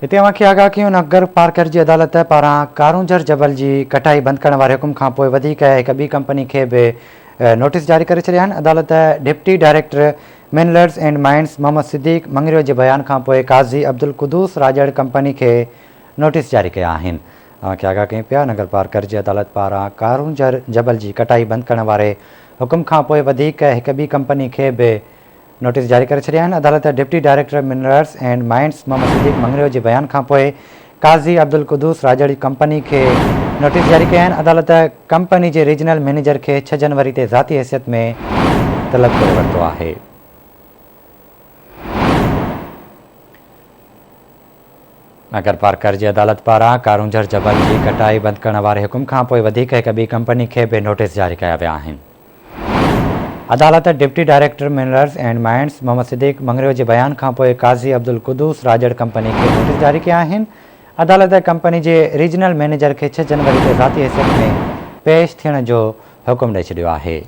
हिते अवांखे आगाह कयूं नगर पार्कर जी अदालत पारां कारूंझर जबल जी कटाई बंदि करण वारे हुकुम खां पोइ वधीक हिक ॿी कंपनी खे बि नोटिस जारी करे छॾिया आहिनि। अदालत deputy director minerals and mines Mohammad Siddique Mangrio जे बयान खां पोइ काज़ी अब्दुल कुदूस राजड़ कंपनी खे नोटिस जारी कया आहिनि। अवांखे आगाह कयूं पिया नगर पार्कर जी अदालत पारां कारूंझर जबल जी कटाई बंदि करण वारे हुकुम खां पोइ वधीक हिक ॿी कंपनी खे बि नोटिस जारी करे छॾिया आहिनि। अदालत deputy director minerals and mines Mohammad Siddique Mangrio जे बयान खां पोइ काज़ी अब्दुल कुदूस राजड़ कंपनी खे नोटिस जारी कया आहिनि। अदालत कंपनी जे रीजनल मैनेजर खे 6 जनवरी ते ज़ाती हैसियत में तलब करे वरितो आहे। नगर पार्कर जी अदालत पारां कारूंझर जबल जी कटाई बंदि करण वारे हुकुम खां पोइ वधीक हिक ॿी कंपनी खे बि नोटिस जारी कया विया आहिनि। अदालत deputy director minerals and mines Mohammad Siddique Mangrio जे बयान खां पोइ काज़ी अब्दुल कुदूस राजड़ कंपनी खे नोटिस जारी कया आहिनि। अदालत कंपनी जे रीजनल मैनेजर खे 6 जनवरी ते ज़ाती हैसियत में पेश थियण जो हुकुम ॾेई छॾियो आहे।